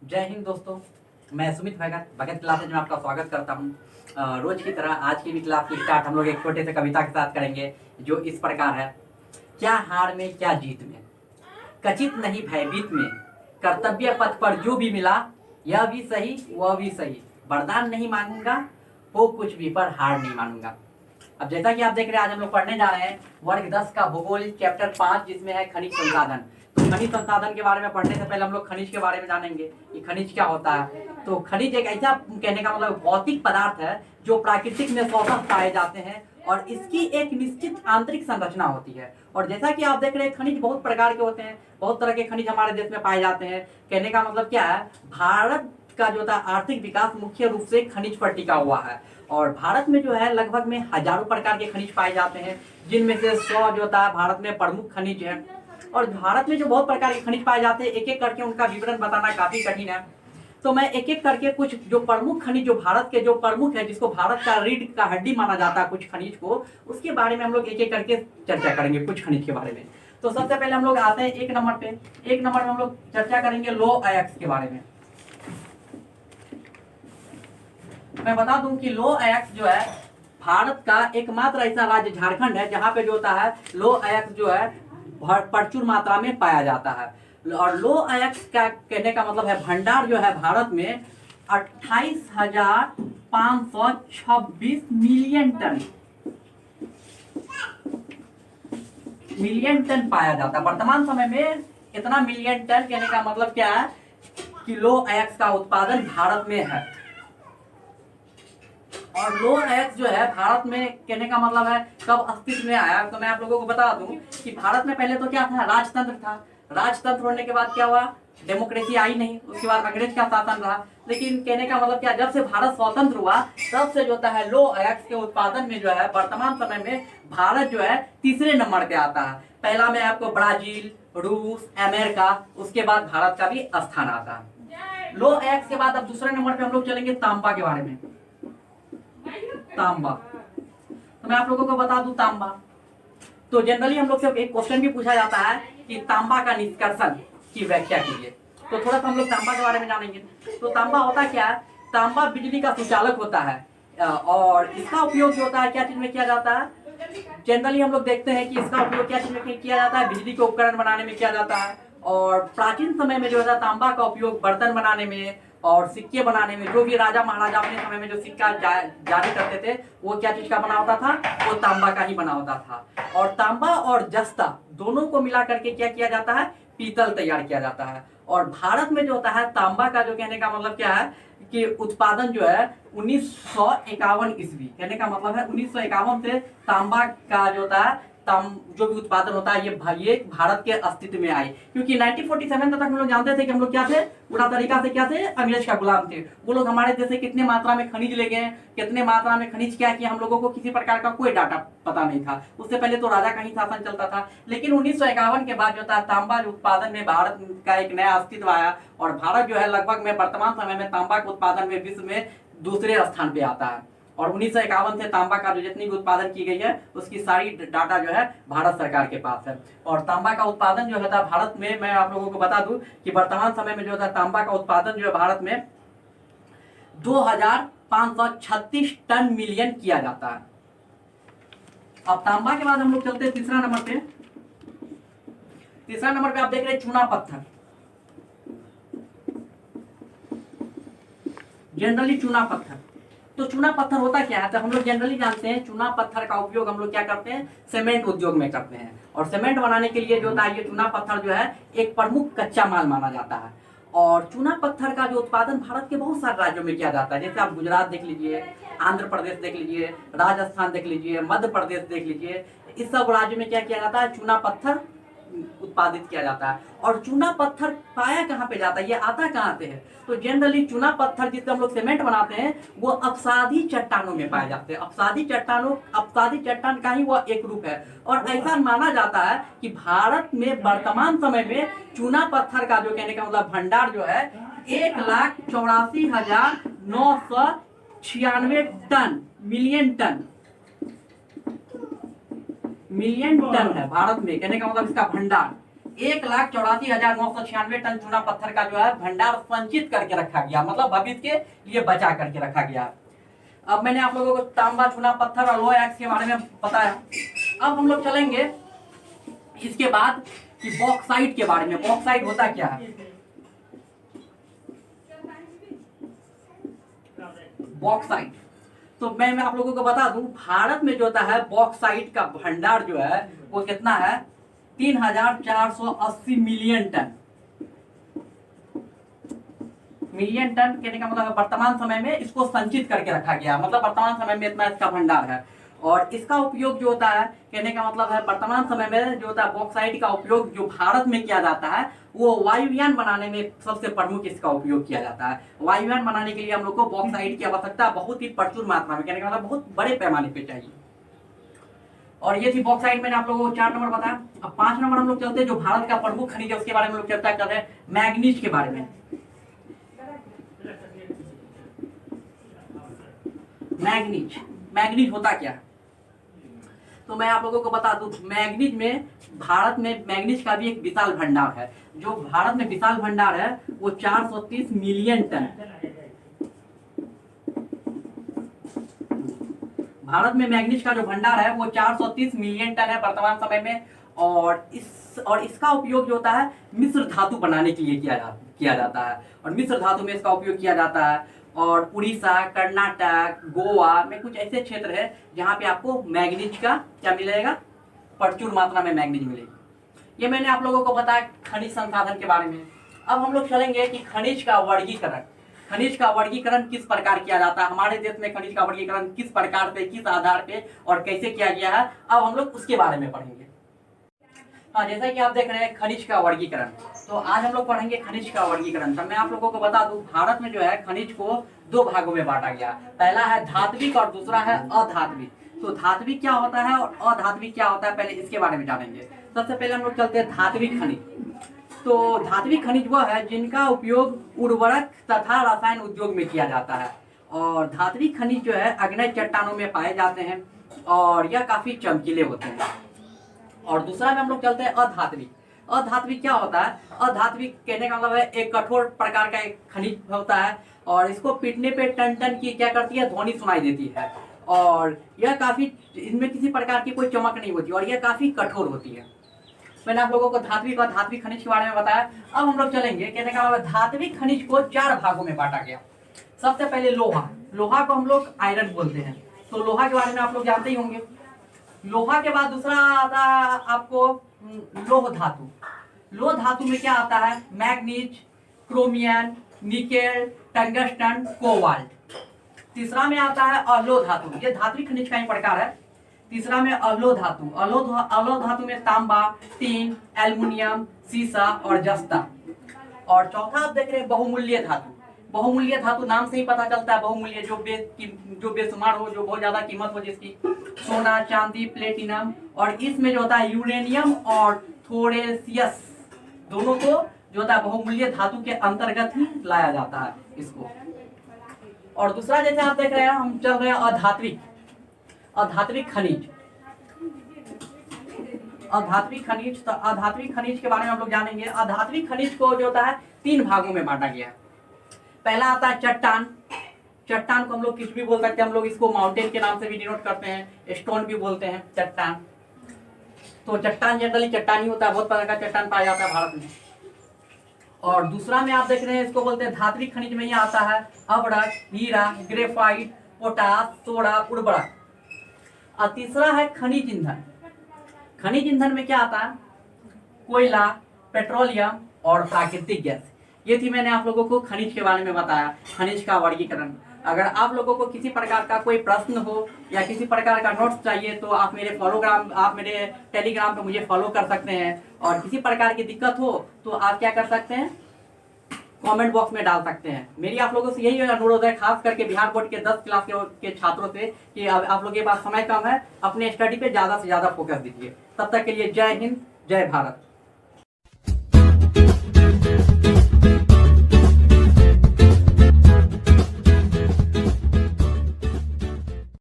जय हिंद दोस्तों। मैं सुमित भगत क्लासेज में आपका स्वागत करता हूँ। रोज की तरह आज की भी क्लास की स्टार्ट हम लोग एक छोटे से कविता के साथ करेंगे जो इस प्रकार है। क्या हार में क्या जीत में, कचित नहीं भयभीत में, कर्तव्य पथ पर जो भी मिला, यह भी सही वह भी सही, वरदान नहीं मांगूंगा, हो कुछ भी पर हार नहीं मानूंगा। अब जैसा कि आप देख रहे हैं, आज हम लोग पढ़ने जा रहे हैं वर्ग 10 का भूगोल चैप्टर 5, जिसमें है खनिज संसाधन। तो खनिज संसाधन के बारे में पढ़ने से पहले हम लोग खनिज के बारे में जानेंगे कि खनिज क्या होता है। तो खनिज एक ऐसा, कहने का मतलब, भौतिक पदार्थ है जो प्राकृतिक में स्वतः पाए जाते हैं और इसकी एक निश्चित आंतरिक संरचना होती है। और जैसा कि आप देख रहे हैं, खनिज बहुत प्रकार के होते हैं, बहुत तरह के खनिज हमारे देश में पाए जाते हैं। कहने का मतलब क्या है, भारत का जो था आर्थिक विकास मुख्य रूप से खनिज पर टिका हुआ है। और भारत में जो है लगभग में हजारों प्रकार के खनिज पाए जाते हैं, जिनमें से 100 जो होता है भारत में प्रमुख खनिज है। और भारत में जो बहुत प्रकार के खनिज पाए जाते हैं, एक एक करके उनका विवरण बताना काफी कठिन है। तो मैं एक एक करके कुछ जो प्रमुख खनिज, जो भारत के जो प्रमुख है, जिसको भारत का रीढ़ का हड्डी माना जाता है कुछ खनिज को, उसके बारे में हम लोग एक एक करके चर्चा करेंगे कुछ खनिज के बारे में। तो सबसे पहले हम लोग आते हैं एक नंबर पे। एक नंबर में हम लोग चर्चा करेंगे लो अयस्क के बारे में। मैं बता दूं कि लो अयस्क जो है भारत का एकमात्र ऐसा राज्य झारखंड है जहां पे जो होता है लो अयस्क जो है प्रचुर मात्रा में पाया जाता है। और लो अयस्क का कहने का मतलब है भंडार जो है भारत में 28,526 मिलियन टन पाया जाता है। वर्तमान समय में इतना मिलियन टन, कहने का मतलब क्या है कि लो अयस्क का उत्पादन भारत में है। और लो अयस्क जो है भारत में, कहने का मतलब है, कब अस्तित्व में आया, तो मैं आप लोगों को बता दूं कि भारत में पहले तो क्या था, राजतंत्र था। राजतंत्र होने के बाद क्या हुआ, डेमोक्रेसी आई नहीं, उसके बाद अंग्रेज का शासन रहा। लेकिन कहने का मतलब क्या, जब से भारत स्वतंत्र हुआ तब से जो होता है लो अयस्क के उत्पादन में जो है वर्तमान समय में भारत जो है तीसरे नंबर पे आता है। पहला में आपको ब्राजील, रूस, अमेरिका, उसके बाद भारत का भी स्थान आता है। लो अयस्क के बाद अब दूसरे नंबर पे हम लोग चलेंगे तांबा के बारे में। तांबा, तो मैं आप लोगों को बता दूं तांबा, तो जनरली हम लोग से एक क्वेश्चन भी पूछा जाता है कि तांबा का निष्कर्षण की व्याख्या कीजिए। तो थोड़ा सा हम लोग तांबा के बारे में जानेंगे। तो तांबा होता क्या है, तांबा बिजली का सुचालक होता है। और इसका उपयोग जो होता है क्या चीज में किया जाता है, जनरली हम लोग देखते हैं कि इसका उपयोग क्या चीज में किया जाता है, बिजली के उपकरण बनाने में किया जाता है। और प्राचीन समय में जो है तांबा का उपयोग बर्तन बनाने में और सिक्के बनाने में, जो भी राजा महाराजा अपने समय में जो सिक्का जारी करते थे, वो क्या चीज का बना होता था, वो तांबा का ही बना होता था। और तांबा और जस्ता दोनों को मिला करके क्या किया जाता है, पीतल तैयार किया जाता है। और भारत में जो होता है तांबा का, जो कहने का मतलब क्या है कि उत्पादन जो है 1951 ईस्वी, कहने का मतलब है 1951 से तांबा का जो होता है जो भी उत्पादन होता है ये भारत के अस्तित्व में आई। क्योंकि 1947 तक हम लोग जानते थे कि हम लोग क्या थे, पूरा तरीका से क्या थे, अंग्रेज का गुलाम थे। वो लोग हमारे देश से कितने मात्रा में खनिज ले गए, कितने मात्रा में खनिज क्या किया, हम लोगों को किसी प्रकार का कोई डाटा पता नहीं था। उससे पहले तो राजा का ही शासन चलता था। लेकिन 1951 के बाद जो था तांबा उत्पादन में भारत का एक नया अस्तित्व आया। और भारत जो है लगभग में वर्तमान समय में तांबा के उत्पादन में विश्व में दूसरे स्थान पे आता है। और 1951 से तांबा का जो जितनी भी उत्पादन की गई है उसकी सारी डाटा जो है भारत सरकार के पास है। और तांबा का उत्पादन जो है भारत में, मैं आप लोगों को बता दूं कि वर्तमान समय में जो है तांबा का उत्पादन जो है भारत में 2536 टन मिलियन किया जाता है। अब तांबा के बाद हम लोग चलते हैं तीसरा नंबर पे। तीसरा नंबर पे आप देख रहे हैं चूना पत्थर। जनरली चूना पत्थर, तो चूना पत्थर होता क्या है, तो हम लोग जनरली जानते हैं चूना पत्थर का उपयोग हम लोग क्या करते हैं, सीमेंट उद्योग में करते हैं। और सीमेंट बनाने के लिए जो होता है ये चूना पत्थर जो है एक प्रमुख कच्चा माल माना जाता है। और चूना पत्थर का जो उत्पादन भारत के बहुत सारे राज्यों में किया जाता है, जैसे आप गुजरात देख लीजिए, आंध्र प्रदेश देख लीजिए, राजस्थान देख लीजिए, मध्य प्रदेश देख लीजिए, इस सब राज्यों में क्या किया जाता है, चूना पत्थर उत्पादित किया जाता है। और चूना पत्थर पाया कहाँ पे जाता है, ये आता कहाँ से है, तो जनरली चूना पत्थर जिससे हम लोग सीमेंट बनाते हैं वो अपसादी चट्टानों में पाए जाते हैं। अपसादी चट्टान का ही वह एक रूप है। और ऐसा माना जाता है कि भारत में वर्तमान समय में चूना पत्थर का जो कहने का मतलब भंडार जो है 1,84,996 टन, मिलियन टन है भारत में, कहने का मतलब इसका भंडार 1,84,996 टन चूना पत्थर का जो है भंडार संचित करके रखा गया, मतलब भविष्य के लिए बचा करके रखा गया। अब मैंने आप लोगों को तांबा, चूना पत्थर और लोहा एक्स के बारे में बताया। अब हम लोग चलेंगे इसके बाद कि बॉक्साइट के बारे में। बॉक्साइट होता क्या है? बॉक्साइट, तो मैं आप लोगों को बता दूं, भारत में जो होता है बॉक्साइट का भंडार जो है वो कितना है? 3,480 मिलियन टन। मिलियन टन कहने का मतलब वर्तमान समय में इसको संचित करके रखा गया, मतलब वर्तमान समय में इतना इसका भंडार है। और इसका उपयोग जो होता है, कहने का मतलब है वर्तमान समय में जो होता है बॉक्साइट का उपयोग जो भारत में किया जाता है वो वायुयान बनाने में सबसे प्रमुख इसका उपयोग किया जाता है। वायुयान बनाने के लिए हम लोग को बॉक्साइट की आवश्यकता बहुत ही प्रचुर मात्रा में, कहने का मतलब बहुत बड़े पैमाने पे चाहिए। और ये थी बॉक्साइट, मैंने आप लोगों को 4 नंबर बताया। अब 5 नंबर हम लोग चलते हैं जो भारत का प्रमुख खनिज है उसके बारे में हम लोग चर्चा कर रहे हैं, मैग्नीज के बारे में। मैग्नीज, मैग्नीज होता क्या है? तो मैं आप लोगों को बता दूं, मैग्नीज में भारत में मैग्नीज का भी एक विशाल भंडार है। जो भारत में विशाल भंडार है वो 430 मिलियन टन। भारत में मैग्नीज का जो भंडार है वो 430 मिलियन टन है वर्तमान समय में। और इसका उपयोग जो होता है मिश्र धातु बनाने के लिए किया जाता है। और मिश्र धातु में इसका उपयोग किया जाता है। और उड़ीसा, कर्नाटक, गोवा में कुछ ऐसे क्षेत्र है जहाँ पे आपको मैग्नीज का क्या मिलेगा? प्रचुर मात्रा में मैग्नीज मिलेगी। ये मैंने आप लोगों को बताया खनिज संसाधन के बारे में। अब हम लोग चलेंगे कि खनिज का वर्गीकरण। खनिज का वर्गीकरण किस प्रकार किया जाता है, हमारे देश में खनिज का वर्गीकरण किस प्रकार पे, किस आधार पे और कैसे किया गया है, अब हम लोग उसके बारे में पढ़ेंगे। हाँ, जैसा कि आप देख रहे हैं खनिज का वर्गीकरण, तो आज हम लोग पढ़ेंगे खनिज का वर्गीकरण। तो मैं आप लोगों को बता दूं, भारत में जो है खनिज को 2 भागों में बांटा गया। पहला है धात्विक और दूसरा है अधात्विक। तो धात्विक क्या होता है और अधात्विक क्या होता है, पहले इसके बारे में जानेंगे। सबसे पहले हम लोग चलते हैं धात्विक खनिज। तो धात्विक खनिज वह है जिनका उपयोग उर्वरक तथा रसायन उद्योग में किया जाता है। और धात्विक खनिज जो है अग्नेय चट्टानों में पाए जाते हैं और यह काफी चमकीले होते हैं। और दूसरा में हम लोग चलते हैं अधात्विक। अधात्विक क्या होता है? अधात्विक कहने का मतलब है एक कठोर प्रकार का एक खनिज होता है और इसको पीटने पे टन टन की क्या करती है, ध्वनि सुनाई देती है। और यह काफी, इसमें किसी प्रकार की कोई चमक नहीं होती और यह काफी कठोर होती है। मैंने आप लोगों को धात्विक और धात्विक खनिज के बारे में बताया। अब हम लोग चलेंगे, कहने का मतलब धात्विक खनिज को 4 भागों में बांटा गया। सबसे पहले लोहा। लोहा को हम लोग आयरन बोलते हैं, तो लोहा के बारे में आप लोग जानते ही होंगे। लोहा के बाद दूसरा आता है आपको लोह धातु। लोह धातु में क्या आता है? Manganese, chromium, nickel, tungsten, cobalt. तीसरा में आता है अलोह धातु, ये धात्विक खनिज का ही प्रकार है। तीसरा में अलोह धातु। अलोह धातु में तांबा, टीन, एल्युमिनियम, सीसा और जस्ता। और चौथा आप देख रहे हैं बहुमूल्य धातु। बहुमूल्य धातु नाम से ही पता चलता है, बहुमूल्य जो बेशुमार हो, जो बहुत ज्यादा कीमत हो जिसकी, सोना, चांदी, प्लेटिनम। और इसमें जो होता है यूरेनियम और थोरेसियस, दोनों को जो होता है बहुमूल्य धातु के अंतर्गत ही लाया जाता है इसको। और दूसरा जैसे आप देख रहे हैं, हम चल रहे हैं अधात्विक खनिज। अधात्विक खनिज, तो अधात्विक खनिज के बारे में हम लोग जानेंगे। अधात्विक खनिज को जो होता है 3 भागों में बांटा गया है। पहला आता है चट्टान। चट्टान को हम लोग कुछ भी बोल सकते हैं, हम लोग इसको माउंटेन के नाम से भी डिनोट करते हैं, स्टोन भी बोलते हैं, चट्टान। तो चट्टान जनरली चट्टान ही होता है, बहुत प्रकार का चट्टान पाया जाता है भारत में। और दूसरा में आप देख रहे हैं, इसको बोलते हैं धात्विक खनिज में ये आता है अभ्रक, हीरा, ग्रेफाइट, पोटास, सोडा, उर्वरक। और तीसरा है खनिज ईंधन। खनिज ईंधन में क्या आता है? कोयला, पेट्रोलियम और प्राकृतिक गैस। ये थी मैंने आप लोगों को खनिज के बारे में बताया, खनिज का वर्गीकरण। अगर आप लोगों को किसी प्रकार का कोई प्रश्न हो या किसी प्रकार का नोट्स चाहिए तो आप मेरे टेलीग्राम पे मुझे फॉलो कर सकते हैं। और किसी प्रकार की दिक्कत हो तो आप क्या कर सकते हैं, कमेंट बॉक्स में डाल सकते हैं। मेरी आप लोगों से यही अनुरोध है, खास करके बिहार बोर्ड के 10 क्लास के छात्रों से, कि आप लोगों के पास समय कम है, अपने स्टडी पे ज़्यादा से ज़्यादा फोकस दीजिए। तब तक के लिए जय हिंद, जय भारत।